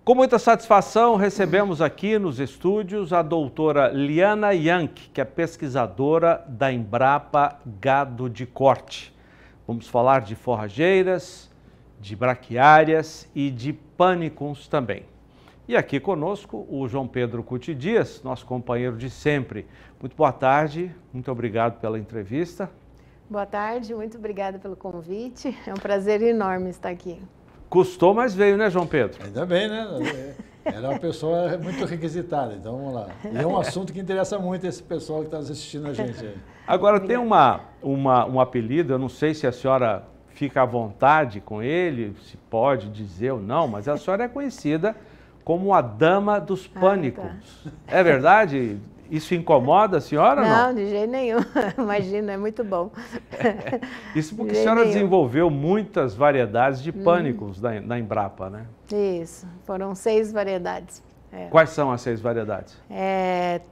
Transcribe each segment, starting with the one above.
Com muita satisfação, recebemos aqui nos estúdios a doutora Liana Yank, que é pesquisadora da Embrapa Gado de Corte. Vamos falar de forrageiras, de braquiárias e de pânicos também. E aqui conosco o João Pedro Cuti Dias, nosso companheiro de sempre. Muito boa tarde, muito obrigado pela entrevista. Boa tarde, muito obrigada pelo convite. É um prazer enorme estar aqui. Custou, mas veio, né, João Pedro? Ainda bem, né? Ela é uma pessoa muito requisitada, então vamos lá. E é um assunto que interessa muito esse pessoal que está assistindo a gente aí. Agora, tem um apelido, eu não sei se a senhora fica à vontade com ele, se pode dizer ou não, mas a senhora é conhecida como a Dama dos Pânicos. Tá. É verdade? Isso incomoda a senhora ou não? Não, de jeito nenhum. Imagina, é muito bom. Isso porque a senhora desenvolveu muitas variedades de pânicos da Embrapa, né? Isso, foram 6 variedades. Quais são as 6 variedades?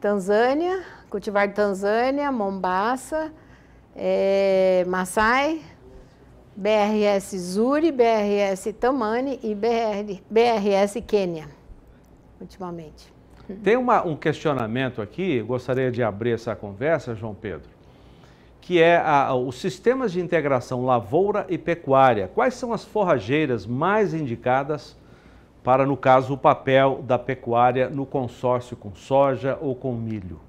Tanzânia, cultivar de Tanzânia, Mombaça, Maasai, BRS Zuri, BRS Tamani e BRS Quênia, ultimamente. Tem um questionamento aqui, gostaria de abrir essa conversa, João Pedro, que é os sistemas de integração lavoura e pecuária. Quais são as forrageiras mais indicadas para, no caso, o papel da pecuária no consórcio com soja ou com milho?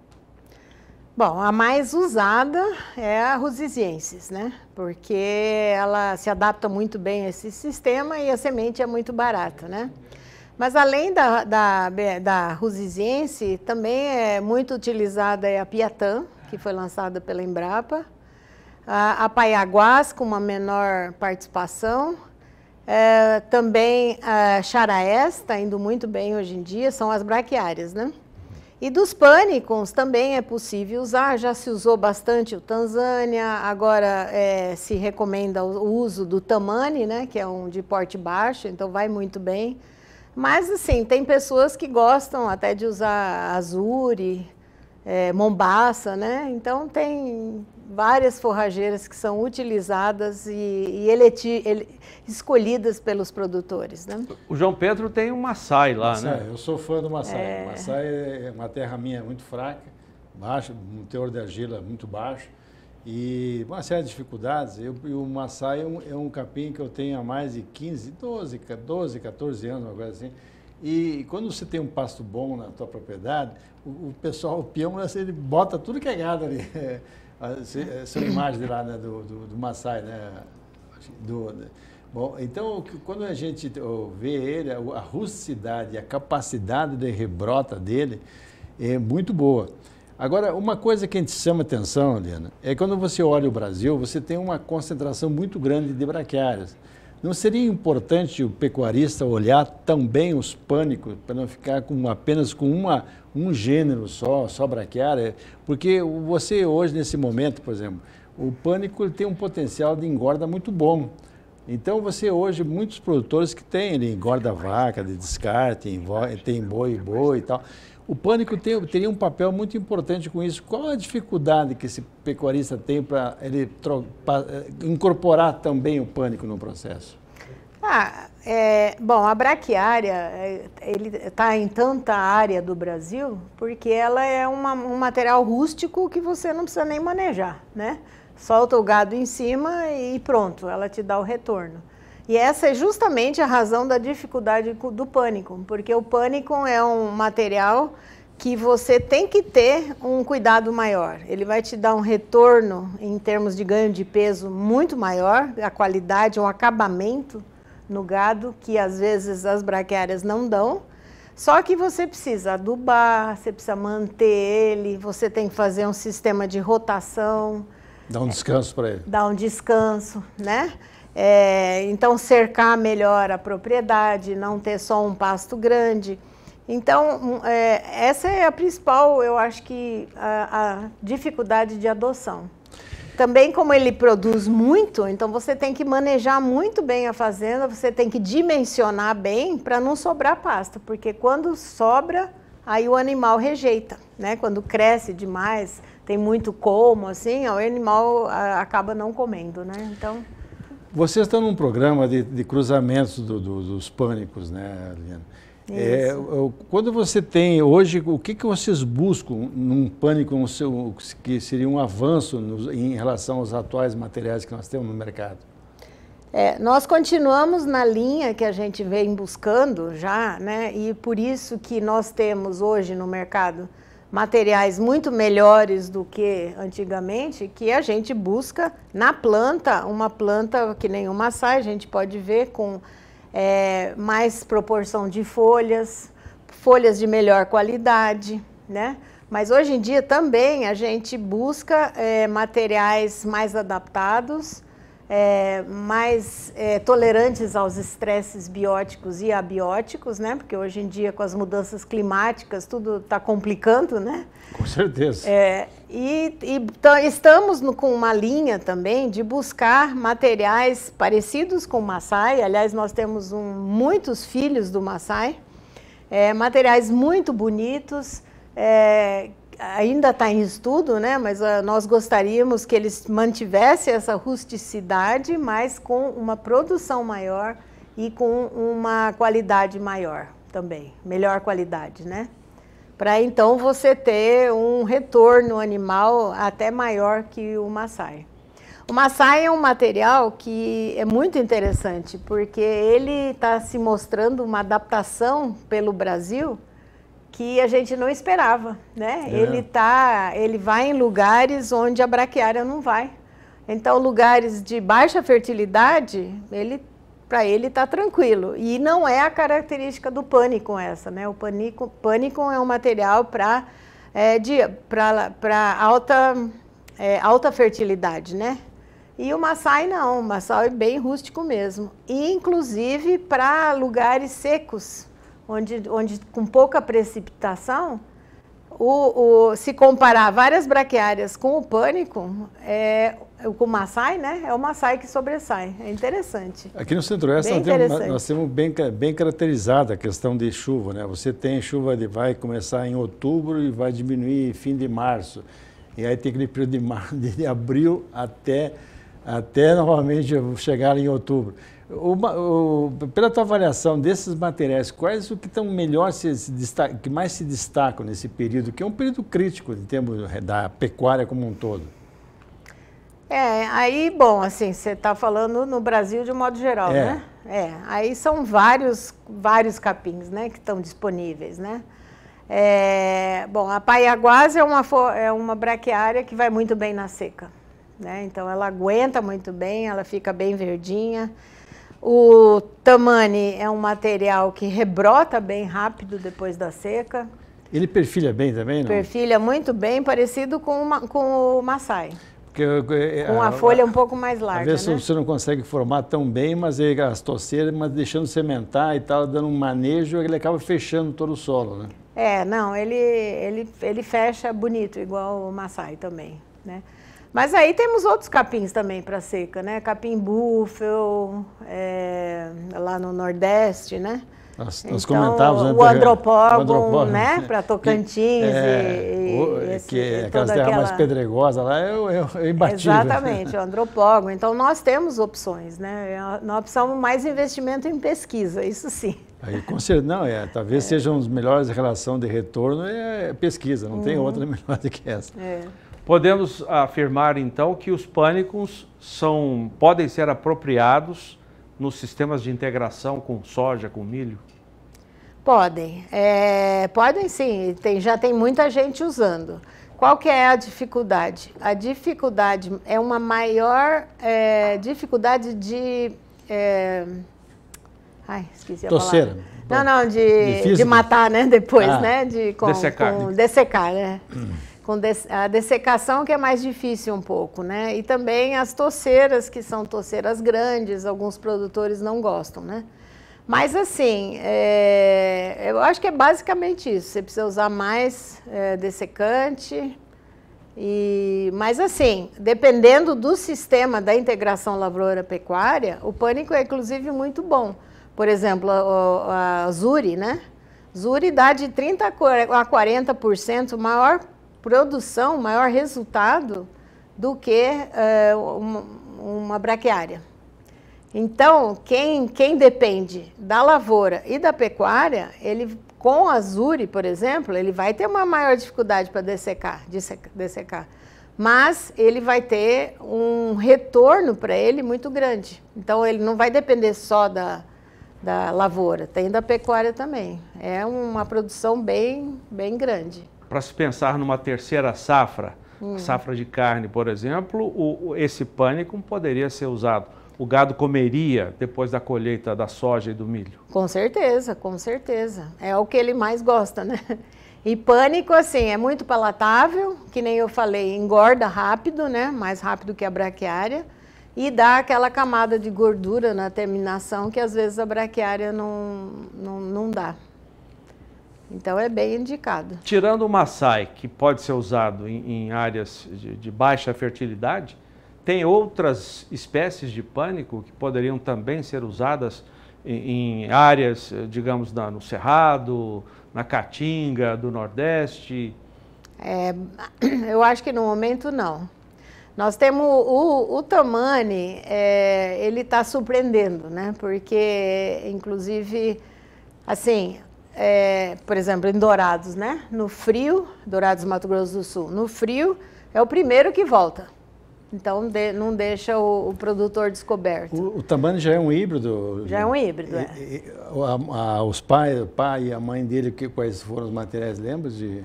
Bom, a mais usada é a Rusiziensis, né? Porque ela se adapta muito bem a esse sistema e a semente é muito barata, né? Mas além da Rusiziense, também é muito utilizada a Piatã, que foi lançada pela Embrapa, a Paiaguás, com uma menor participação, também a Charaés, está indo muito bem hoje em dia, são as braquiárias, né? E dos pânicos também é possível usar, já se usou bastante o Tanzânia, agora se recomenda o uso do Tamani, né, que é um de porte baixo, então vai muito bem. Mas, assim, tem pessoas que gostam até de usar Azuri, Mombaça, né? Então, tem várias forrageiras que são utilizadas e escolhidas pelos produtores, né? O João Pedro tem um Maasai lá, Maasai, né? Eu sou fã do Maasai. O Maasai é uma terra minha muito fraca, baixa, um teor de argila muito baixo. E uma série de dificuldades. E o Maasai é um capim que eu tenho há mais de 12, 14 anos, uma coisa assim. E quando você tem um pasto bom na tua propriedade, o pessoal, o peão, ele bota tudo que é gado ali. Essa imagem de lá, né, do Maasai, né? Bom, então, quando a gente vê ele, a rusticidade, a capacidade de rebrota dele é muito boa. Agora, uma coisa que a gente chama atenção, Liana, é quando você olha o Brasil, você tem uma concentração muito grande de braquiárias. Não seria importante o pecuarista olhar também os pânicos, para não ficar apenas com um gênero só braquiária? Porque você hoje, nesse momento, por exemplo, o pânico ele tem um potencial de engorda muito bom. Então, você hoje, muitos produtores que têm, ele engorda vaca, de descarte, tem boi e tal. O pânico teria um papel muito importante com isso. Qual a dificuldade que esse pecuarista tem para ele incorporar também o pânico no processo? Bom, a braquiária ele está em tanta área do Brasil porque ela é um material rústico que você não precisa nem manejar, né? Solta o gado em cima e pronto, ela te dá o retorno. E essa é justamente a razão da dificuldade do pânico, porque o pânico é um material que você tem que ter um cuidado maior. Ele vai te dar um retorno em termos de ganho de peso muito maior, a qualidade, um acabamento no gado, que às vezes as braquiárias não dão. Só que você precisa adubar, você precisa manter ele, você tem que fazer um sistema de rotação. Dá um descanso para ele. Dá um descanso, né? Então, cercar melhor a propriedade, não ter só um pasto grande. Então, essa é a principal, eu acho que, a dificuldade de adoção. Também, como ele produz muito, então você tem que manejar muito bem a fazenda, você tem que dimensionar bem para não sobrar pasto, porque quando sobra, aí o animal rejeita, né? Quando cresce demais, tem muito como, assim, o animal acaba não comendo, né? Então... Vocês estão num programa de cruzamentos dos pânicos, né, Liana? Quando você tem hoje, o que vocês buscam num pânico que seria um avanço em relação aos atuais materiais que nós temos no mercado? Nós continuamos na linha que a gente vem buscando já, né? E por isso que nós temos hoje no mercado materiais muito melhores do que antigamente, que a gente busca na planta, uma planta que nem o Massai, a gente pode ver com mais proporção de folhas de melhor qualidade, né? Mas hoje em dia também a gente busca materiais mais adaptados, mais tolerantes aos estresses bióticos e abióticos, né? Porque hoje em dia com as mudanças climáticas tudo está complicando, né? Com certeza. Então, estamos com uma linha também de buscar materiais parecidos com o Massai. Aliás, nós temos muitos filhos do Massai, materiais muito bonitos, ainda está em estudo, né? Mas nós gostaríamos que eles mantivessem essa rusticidade, mas com uma produção maior e com uma qualidade maior também, melhor qualidade, né? Para então você ter um retorno animal até maior que o Massai. O Massai é um material que é muito interessante, porque ele está se mostrando uma adaptação pelo Brasil que a gente não esperava, né? Ele vai em lugares onde a braquiária não vai. Então, lugares de baixa fertilidade, para ele está tranquilo. E não é a característica do pânico essa, né? O pânico é um material para alta fertilidade, né? E o Massai não, o Massai é bem rústico mesmo. E, inclusive, para lugares secos, onde com pouca precipitação, se comparar várias braquiárias com o pânico, com o Massai, né? É o Massai que sobressai. É interessante. Aqui no Centro-Oeste nós temos bem caracterizada a questão de chuva, né? Você tem chuva vai começar em outubro e vai diminuir em fim de março. E aí tem aquele período de abril até novamente chegar em outubro. Pela tua avaliação desses materiais, quais o que estão melhor, que mais se destacam nesse período, que é um período crítico em termos da pecuária como um todo? Aí, bom, assim, você está falando no Brasil de um modo geral, né? Aí são vários capins, né, que estão disponíveis, né? Bom, a Paiaguás é uma braquiária que vai muito bem na seca, né? Então, ela aguenta muito bem, ela fica bem verdinha. O Tamani é um material que rebrota bem rápido depois da seca. Ele perfilha bem também, não? Perfilha muito bem, parecido com o Massai. Com a folha um pouco mais larga, às vezes né? Você não consegue formar tão bem, mas as torceiras, mas deixando sementar e tal, dando um manejo, ele acaba fechando todo o solo, né? Não, ele fecha bonito, igual o Massai também, né? Mas aí temos outros capins também para seca, né? Capim búfalo, lá no Nordeste, né? Nós comentávamos, né? O andropógon, né? Para Tocantins aquelas terras mais pedregosas lá é imbatível. Exatamente, o andropógon. Então nós temos opções, né? Nós precisamos mais investimento em pesquisa, isso sim. Aí, talvez seja uma das melhores relações de retorno pesquisa, não tem outra melhor do que essa. Podemos afirmar, então, que os pânicos podem ser apropriados nos sistemas de integração com soja, com milho? Podem. Podem sim, já tem muita gente usando. Qual que é a dificuldade? A dificuldade é uma maior dificuldade de... esqueci a palavra. Não, de matar, né? Depois, né? Dessecar, né? A dessecação que é mais difícil um pouco, né? E também as toceiras, que são toceiras grandes, alguns produtores não gostam, né? Mas assim, eu acho que é basicamente isso. Você precisa usar mais dessecante. Mas assim, dependendo do sistema da integração lavoura-pecuária, o pânico é inclusive muito bom. Por exemplo, a Zuri, né? Zuri dá de 30% a 40% maior produção, maior resultado do que uma braquiária. Então, quem depende da lavoura e da pecuária, ele, com a Zuri, por exemplo, ele vai ter uma maior dificuldade para dessecar. Mas ele vai ter um retorno para ele muito grande. Então, ele não vai depender só da lavoura, tem da pecuária também. É uma produção bem grande. Para se pensar numa terceira safra, safra de carne, por exemplo, esse pânico poderia ser usado. O gado comeria depois da colheita da soja e do milho? Com certeza, com certeza. É o que ele mais gosta, né? E pânico, assim, é muito palatável, que nem eu falei, engorda rápido, né? Mais rápido que a braquiária. E dá aquela camada de gordura na terminação que às vezes a braquiária não dá. Então é bem indicado. Tirando o maçai, que pode ser usado em áreas de baixa fertilidade, tem outras espécies de pânico que poderiam também ser usadas em áreas, digamos, no Cerrado, na Caatinga do Nordeste? Eu acho que no momento não. Nós temos o Tamani, ele está surpreendendo, né? Porque, inclusive, assim, por exemplo, em Dourados, né? No frio, Dourados, Mato Grosso do Sul, no frio é o primeiro que volta. Então, não deixa o produtor descoberto. O Tamani já é um híbrido? Já é um híbrido, Os pais, o pai e a mãe dele, quais foram os materiais, lembra de...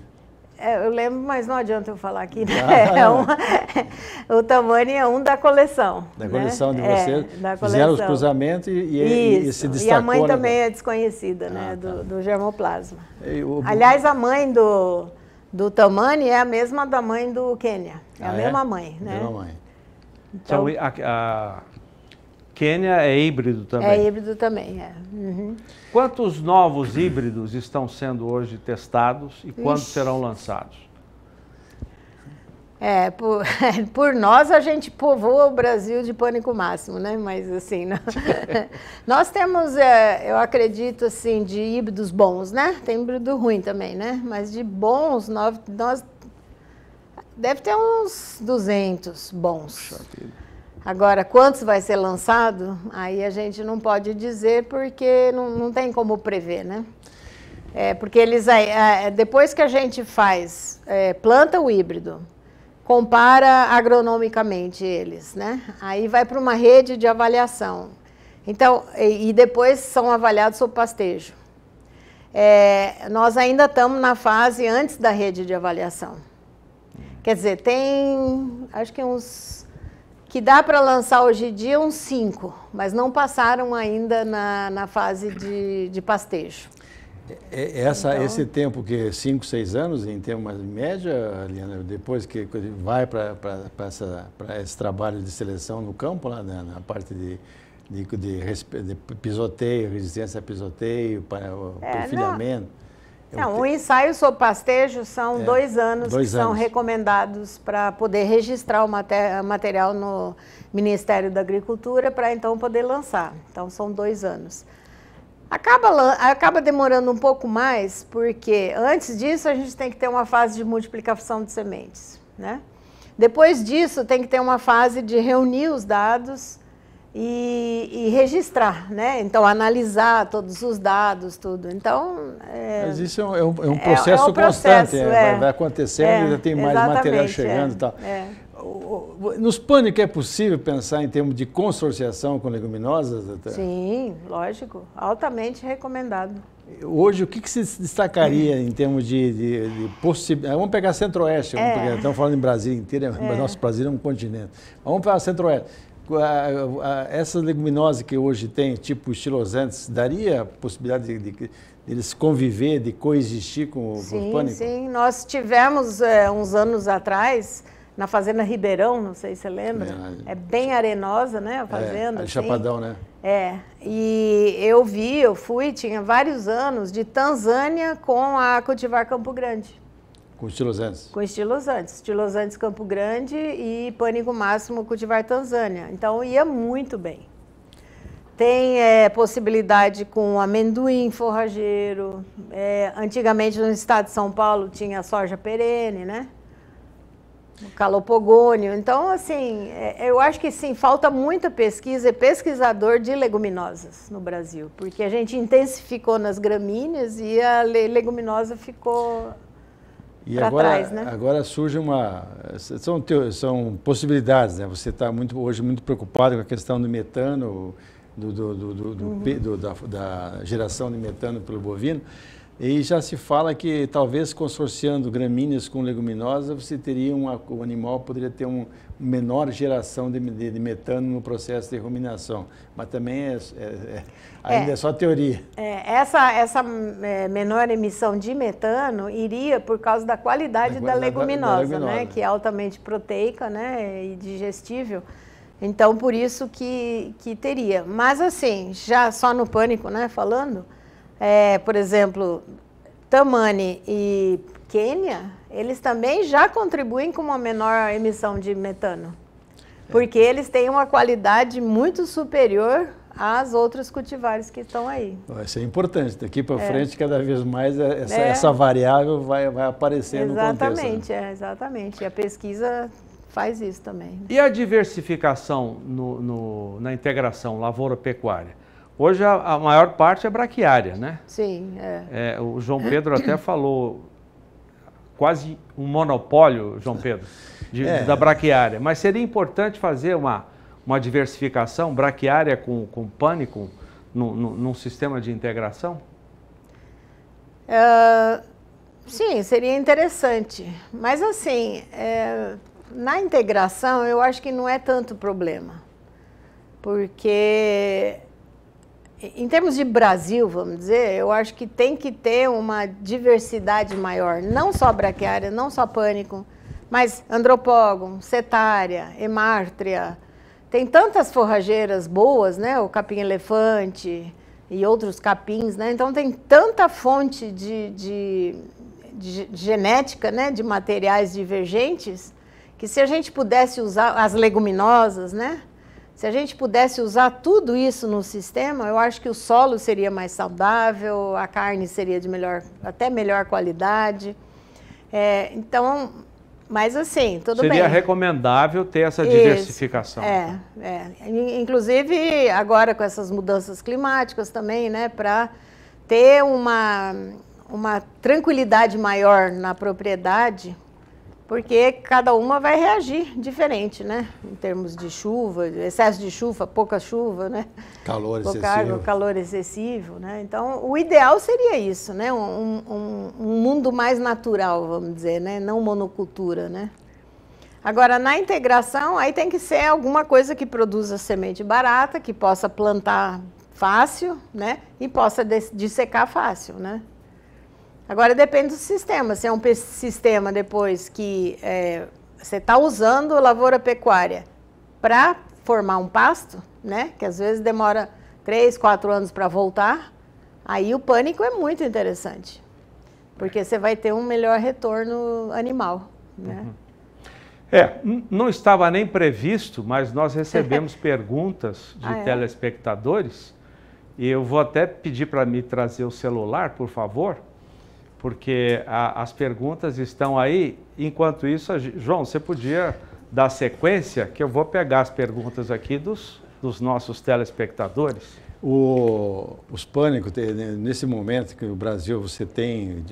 Eu lembro, mas não adianta eu falar aqui, né? O Tamani é um da coleção. Da coleção, né? De vocês. Da fizeram coleção. os cruzamentos e se destacou. E a mãe também é desconhecida, né? Tá. Do germoplasma. Aliás, a mãe do Tamani é a mesma da mãe do Quênia. É a mesma mãe, né? Mesma mãe. Então, a Quênia é híbrido também? É híbrido também, Uhum. Quantos novos híbridos estão sendo hoje testados e quando serão lançados? Por nós a gente povoa o Brasil de pânico máximo, né? Mas assim, nós temos, eu acredito assim, de híbridos bons, né? Tem híbrido ruim também, né? Mas de bons, nós deve ter uns 200 bons. Agora, quantos vai ser lançado, aí a gente não pode dizer porque não tem como prever, né? Porque eles, depois que a gente planta o híbrido, compara agronomicamente eles, né? Aí vai para uma rede de avaliação. Então, e depois são avaliados sob pastejo. Nós ainda estamos na fase antes da rede de avaliação. Quer dizer, tem, acho que que dá para lançar hoje em dia uns 5, mas não passaram ainda na fase de pastejo. Esse tempo, que 5, 6 anos, em termos de média, Liana, depois que vai para esse trabalho de seleção no campo, lá na parte de pisoteio, resistência a pisoteio, para o perfilhamento. Não, o ensaio sob pastejo são 2 anos que são recomendados para poder registrar o material no Ministério da Agricultura para então poder lançar. Então são 2 anos. Acaba demorando um pouco mais, porque antes disso a gente tem que ter uma fase de multiplicação de sementes, né? Depois disso tem que ter uma fase de reunir os dados e registrar, né? Então, analisar todos os dados, tudo. Então, mas isso é um processo constante, vai acontecendo, ainda tem mais material chegando e tal. Nos pânicos é possível pensar em termos de consorciação com leguminosas? Sim, lógico, altamente recomendado. Hoje, o que se destacaria em termos de possibilidade? Vamos pegar Centro-Oeste, estamos falando em Brasília inteira, mas nosso Brasil é um continente. Vamos pegar Centro-Oeste. Essas leguminosas que hoje tem, tipo estilosantes, daria a possibilidade de eles conviver, de coexistir com os pânicos? Sim, nós tivemos uns anos atrás, na Fazenda Ribeirão, não sei se você lembra, é bem arenosa, né, a fazenda. Chapadão, né? E eu fui, tinha vários anos, de Tanzânia com a Cultivar Campo Grande. Com estilosantes? Com estilosantes. Estilosantes Campo Grande e Pânico Máximo Cultivar Tanzânia. Então, ia muito bem. Tem possibilidade com amendoim forrageiro. Antigamente, no estado de São Paulo, tinha soja perene, né? O calopogônio. Então, assim, eu acho que sim, falta muita pesquisa e pesquisador de leguminosas no Brasil, porque a gente intensificou nas gramíneas e a leguminosa ficou para trás, né? Agora surge são possibilidades, né? Você está hoje muito preocupado com a questão do metano, da geração de metano pelo bovino. E já se fala que talvez consorciando gramíneas com leguminosa, você teria o animal poderia ter uma menor geração de metano no processo de ruminação. Mas também ainda é só teoria. Essa menor emissão de metano iria por causa da qualidade da leguminosa, né? Que é altamente proteica, né? E digestível. Então, por isso que teria. Mas assim, já só no pânico, né? Falando... por exemplo, Tammany e Quênia, eles também já contribuem com uma menor emissão de metano, porque eles têm uma qualidade muito superior às outras cultivares que estão aí. Isso é importante, daqui para frente cada vez mais essa variável vai aparecer no contexto. Né? Exatamente, e a pesquisa faz isso também. E a diversificação na integração lavoura-pecuária? Hoje a maior parte é braquiária, né? Sim, o João Pedro até falou quase um monopólio, João Pedro, da braquiária. Mas seria importante fazer uma diversificação braquiária com pânico num sistema de integração? Sim, seria interessante. Mas assim, na integração eu acho que não é tanto problema. Porque... Em termos de Brasil, vamos dizer, eu acho que tem que ter uma diversidade maior, não só braquiária, não só pânico, mas andropógon, cetária, hemártria. Tem tantas forrageiras boas, né? O capim-elefante e outros capins, né? Então tem tanta fonte de genética, né? De materiais divergentes, que se a gente pudesse usar as leguminosas, né? Se a gente pudesse usar tudo isso no sistema, eu acho que o solo seria mais saudável, a carne seria de até melhor qualidade. Então, mas assim, tudo bem. Seria recomendável ter essa diversificação. Inclusive, agora com essas mudanças climáticas também, né, para ter uma tranquilidade maior na propriedade, porque cada uma vai reagir diferente, né? Em termos de chuva, excesso de chuva, pouca chuva, né? Calor excessivo. Água, calor excessivo, né? Então, o ideal seria isso, né? Um mundo mais natural, vamos dizer, né? Não monocultura, né? Agora, na integração, aí tem que ser alguma coisa que produza semente barata, que possa plantar fácil, né? E possa dissecar fácil, né? Agora depende do sistema, se é um sistema depois que você está usando lavoura-pecuária para formar um pasto, né, que às vezes demora 3, 4 anos para voltar, aí o pânico é muito interessante, porque você vai ter um melhor retorno animal. Né? Não estava nem previsto, mas nós recebemos perguntas de telespectadores e eu vou até pedir para me trazer o celular, por favor, porque as perguntas estão aí. Enquanto isso, João, você podia dar sequência, que eu vou pegar as perguntas aqui dos nossos telespectadores. Os pânicos, nesse momento que no Brasil você tem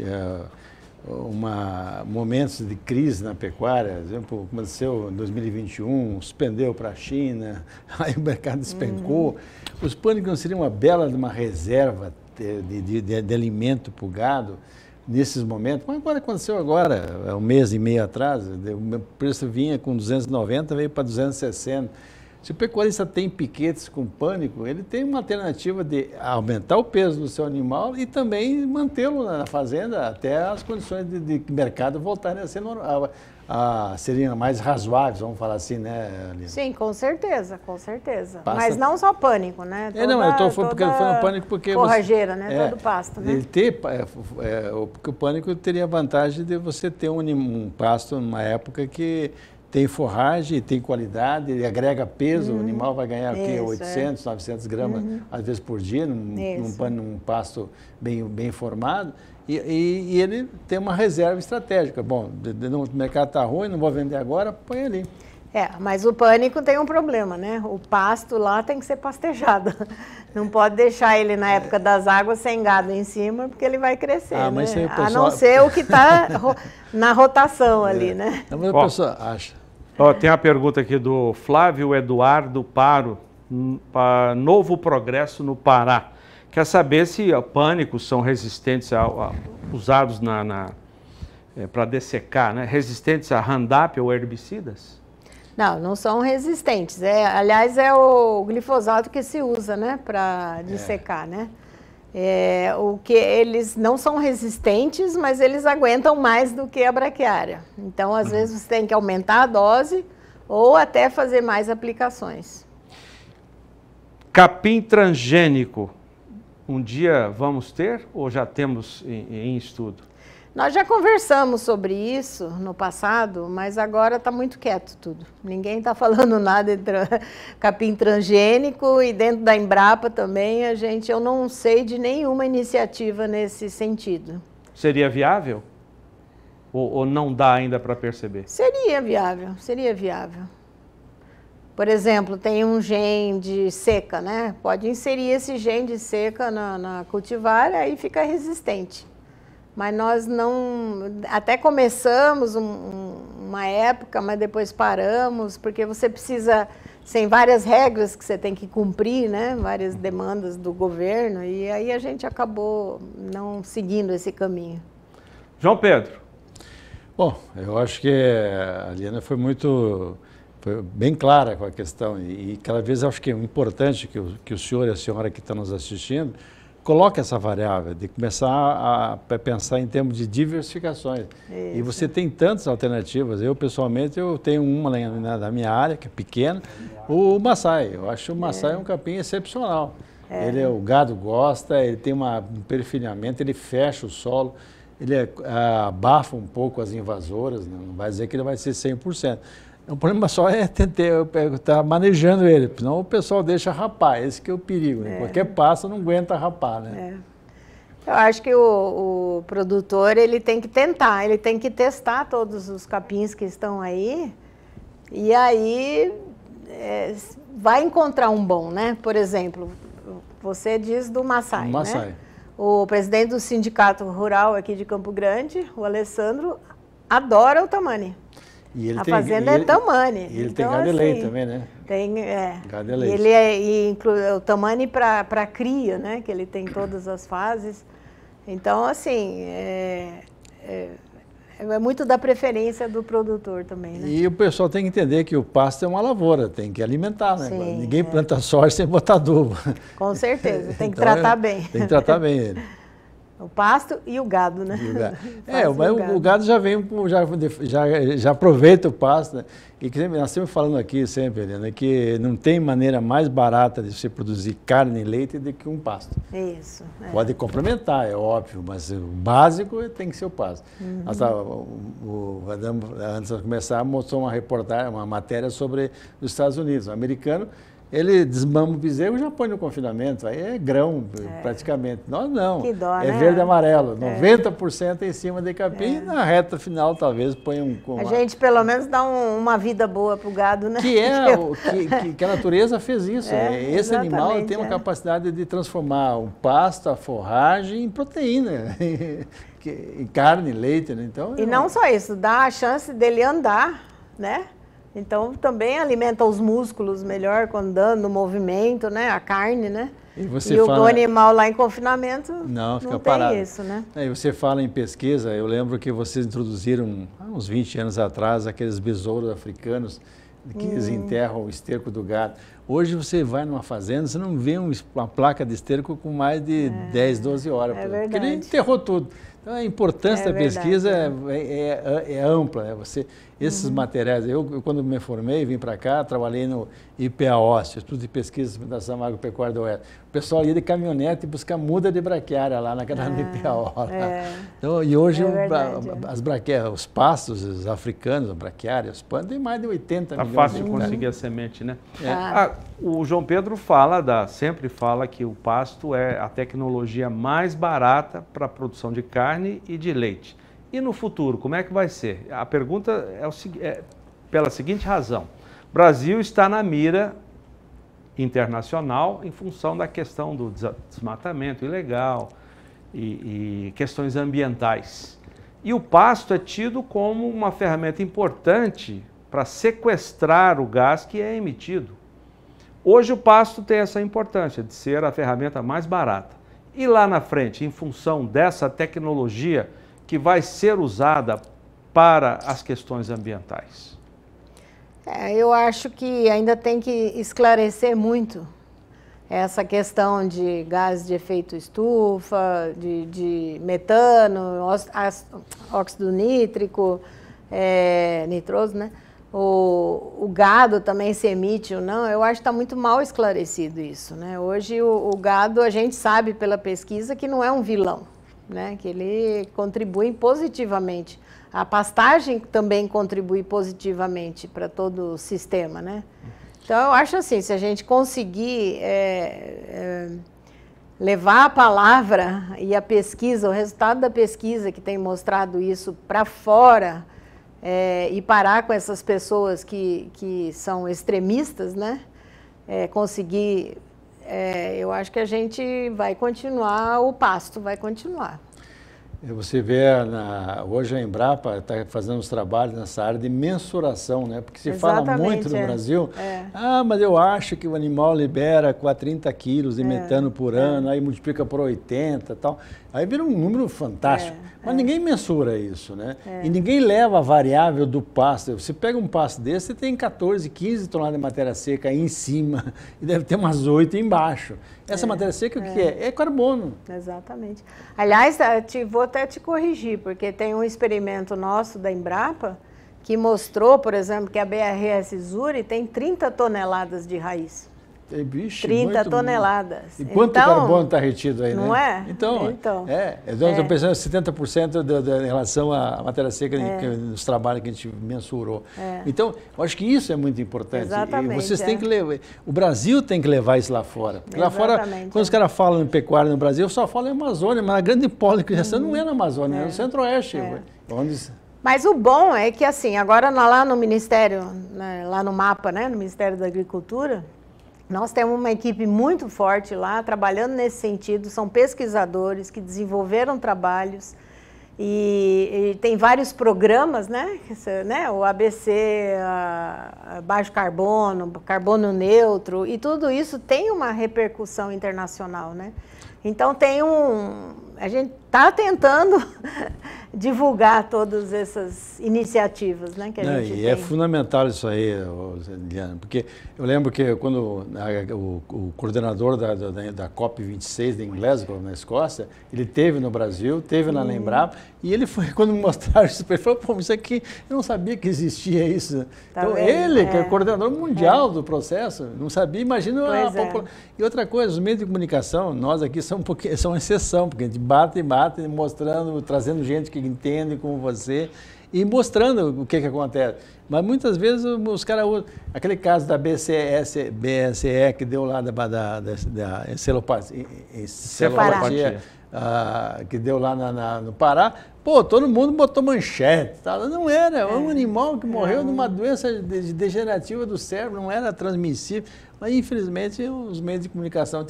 momentos de crise na pecuária, por exemplo, aconteceu em 2021, suspendeu para a China, aí o mercado despencou. Os pânicos não seriam uma bela de uma reserva de alimento para o gado? Nesses momentos, mas agora aconteceu agora, um mês e meio atrás, o preço vinha com 290, veio para 260. Se o pecuarista tem piquetes com pânico, ele tem uma alternativa de aumentar o peso do seu animal e também mantê-lo na fazenda até as condições de mercado voltarem a ser seriam mais razoáveis, vamos falar assim, né, Aline? Sim, com certeza, com certeza. Mas não só pânico, né? Não, eu estou falando pânico porque... Forrageira, né? Todo pasto, né? Porque o pânico teria a vantagem de você ter um pasto numa época que tem forragem, tem qualidade, ele agrega peso, o animal vai ganhar 800, 900 gramas, às vezes por dia, num pasto bem formado. E ele tem uma reserva estratégica. Bom, o mercado está ruim, não vou vender agora, põe ali. Mas o pânico tem um problema, né? O pasto lá tem que ser pastejado. Não pode deixar ele na época das águas sem gado em cima, porque ele vai crescer, né? Mas pessoal... A não ser o que está na rotação ali, né? Mas a pessoa acha. Tem a pergunta aqui do Flávio Eduardo Paro, para Novo Progresso no Pará. Quer saber se pânicos são resistentes usados para dessecar, né? Resistentes a Roundup ou herbicidas? Não são resistentes. Aliás, é o glifosato que se usa, né, para dissecar, né? O que eles não são resistentes, mas eles aguentam mais do que a braquiária. Então, às vezes, você tem que aumentar a dose ou até fazer mais aplicações. Capim transgênico, um dia vamos ter ou já temos em estudo? Nós já conversamos sobre isso no passado, mas agora está muito quieto tudo. Ninguém está falando nada entre capim transgênico e dentro da Embrapa também eu não sei de nenhuma iniciativa nesse sentido. Seria viável? Ou não dá ainda para perceber? Seria viável, seria viável. Por exemplo, tem um gene de seca, né? Pode inserir esse gene de seca na cultivar, aí fica resistente. Mas nós até começamos uma época, mas depois paramos, porque você precisa, tem várias regras que você tem que cumprir, né? Várias demandas do governo, e aí a gente acabou não seguindo esse caminho. João Pedro. Bom, eu acho que a Liana foi bem clara com a questão, e cada vez eu acho que é importante que o senhor e a senhora que estão nos assistindo coloque essa variável, de começar a pensar em termos de diversificações. Isso. E você tem tantas alternativas. Eu, pessoalmente, eu tenho uma na minha área, que é pequena, o Massai. Eu acho o Massai um capim excepcional. O gado gosta, ele tem um perfilhamento, ele fecha o solo, ele abafa um pouco as invasoras, não vai dizer que ele vai ser 100%. O problema só é estar manejando ele, senão o pessoal deixa rapar, esse que é o perigo, né? Qualquer passo não aguenta rapar, né? Eu acho que o produtor, ele tem que tentar, ele tem que testar todos os capins que estão aí, e aí vai encontrar um bom, né? Por exemplo, você diz do Massai, né? O presidente do Sindicato Rural aqui de Campo Grande, o Alessandro, adora o Tamani. A fazenda é Tamani. E ele tem gado de leite também, né? Tem, gado de leite. Ele inclui o Tamani para cria, né? Que ele tem todas as fases. Então, assim, é muito da preferência do produtor também, né? E o pessoal tem que entender que o pasto é uma lavoura, tem que alimentar, né? Sim, ninguém planta soja sem botar adubo. Com certeza, tem que então, tratar bem. Tem que tratar bem ele. O pasto e o gado, né? O gado já vem, já aproveita o pasto, né? E que nós estamos falando aqui sempre, né? Que não tem maneira mais barata de você produzir carne e leite do que um pasto. Isso. Pode complementar, é óbvio, mas o básico tem que ser o pasto. Antes de começar, mostrou uma matéria sobre os Estados Unidos. O americano, ele desmama o bezerro e já põe no confinamento. Aí é grão, praticamente. Nós não. Que dó, né? Verde e amarelo. 90% em cima de capim e na reta final talvez põe A gente pelo menos dá uma vida boa para o gado, né? Que a natureza fez isso. Esse animal tem uma capacidade de transformar o pasto, a forragem em proteína. Em carne, leite. Né? Então, e não só isso, dá a chance dele andar, né? Então, também alimenta os músculos melhor, andando, no movimento, né? A carne, né? E o animal lá em confinamento não tem parado. Isso, né? E você fala em pesquisa, eu lembro que vocês introduziram, há uns 20 anos atrás, aqueles besouros africanos que eles enterram o esterco do gado. Hoje você vai numa fazenda, você não vê uma placa de esterco com mais de 10, 12 horas. Porque ele enterrou tudo. Então, a importância da pesquisa é ampla. Né? Esses materiais, eu quando me formei, vim para cá, trabalhei no IPAO, Instituto de Pesquisa e Experimentação Agropecuária do Oeste. O pessoal ia de caminhonete buscar muda de braquiária lá naquela IPAO. Então, e hoje os pastos os africanos, a braquiária, os panos, tem mais de 80 milhões. Tá fácil de conseguir a semente, né? O João Pedro sempre fala que o pasto é a tecnologia mais barata para a produção de carne carne e de leite. E no futuro, como é que vai ser? A pergunta é pela seguinte razão. O Brasil está na mira internacional em função da questão do desmatamento ilegal e questões ambientais. E o pasto é tido como uma ferramenta importante para sequestrar o gás que é emitido. Hoje o pasto tem essa importância de ser a ferramenta mais barata. E lá na frente, em função dessa tecnologia que vai ser usada para as questões ambientais? Eu acho que ainda tem que esclarecer muito essa questão de gás de efeito estufa, de metano, óxido nítrico, nitroso, né? O gado também se emite ou não, eu acho que está muito mal esclarecido isso, né? Hoje o gado, a gente sabe pela pesquisa que não é um vilão, né? Que ele contribui positivamente. A pastagem também contribui positivamente para todo o sistema, né? Então, eu acho assim, se a gente conseguir levar a palavra e a pesquisa, o resultado da pesquisa que tem mostrado isso para fora, e parar com essas pessoas que são extremistas, né? Conseguir, eu acho que a gente vai continuar, o pasto vai continuar. Você vê, hoje a Embrapa está fazendo os trabalhos nessa área de mensuração, né? Porque se fala muito no Brasil, mas eu acho que o animal libera 30 quilos de metano por ano, aí multiplica por 80 e tal. Aí vira um número fantástico. Mas ninguém mensura isso, né? E ninguém leva a variável do pasto. Você pega um pasto desse, você tem 14, 15 toneladas de matéria seca aí em cima e deve ter umas 8 embaixo. Essa matéria seca o que é? É carbono. Exatamente. Aliás, vou até te corrigir, porque tem um experimento nosso da Embrapa que mostrou, por exemplo, que a BRS Zuri tem 30 toneladas de raiz. Vixe, 30 toneladas. E quanto carbono está retido aí, né? Não é? Então. Estou pensando 70% em relação à matéria seca nos trabalhos que a gente mensurou. Então, eu acho que isso é muito importante. Exatamente. E vocês têm que levar, o Brasil tem que levar isso lá fora. Porque lá fora, quando os caras falam em pecuária no Brasil, só falam em Amazônia, mas a grande policriação não é na Amazônia, é no Centro-Oeste. Mas o bom é que, assim, agora lá no Ministério, lá no MAPA, né, no Ministério da Agricultura, nós temos uma equipe muito forte lá, trabalhando nesse sentido, são pesquisadores que desenvolveram trabalhos e tem vários programas, né? O ABC, baixo carbono, carbono neutro, e tudo isso tem uma repercussão internacional, né? Então a gente está tentando divulgar todas essas iniciativas, né, que a gente tem. É fundamental isso aí, Liana, porque eu lembro que quando o coordenador da COP26 de Glasgow, na Escócia, ele esteve no Brasil, esteve na Embrapa, e ele foi, quando me mostraram isso, ele falou, pô, isso aqui, eu não sabia que existia isso. Tá então, vendo? ele, que é o coordenador mundial do processo, não sabia, imagina a população. E outra coisa, os meios de comunicação, nós aqui são uma exceção, porque a gente bate, mostrando, trazendo gente que entende como você e mostrando o que acontece. Mas muitas vezes os caras usam, aquele caso da BSE que deu lá da encefalopatia, que deu lá no Pará, pô, todo mundo botou manchete, tá? Não era, um animal que morreu de uma doença degenerativa do cérebro, não era transmissível, mas infelizmente os meios de comunicação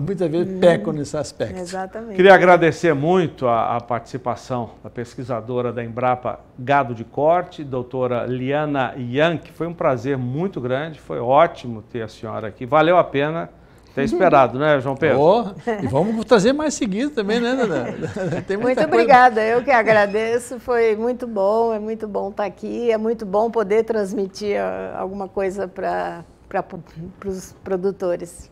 muitas vezes pecam nesse aspecto. Exatamente. Queria agradecer muito a participação da pesquisadora da Embrapa Gado de Corte, doutora Liana Yank. Foi um prazer muito grande, foi ótimo ter a senhora aqui, valeu a pena ter esperado, né, João Pedro? E vamos trazer mais seguido também, né, Dana? Muito obrigada, eu que agradeço, foi muito bom, é muito bom estar aqui, é muito bom poder transmitir alguma coisa para os produtores.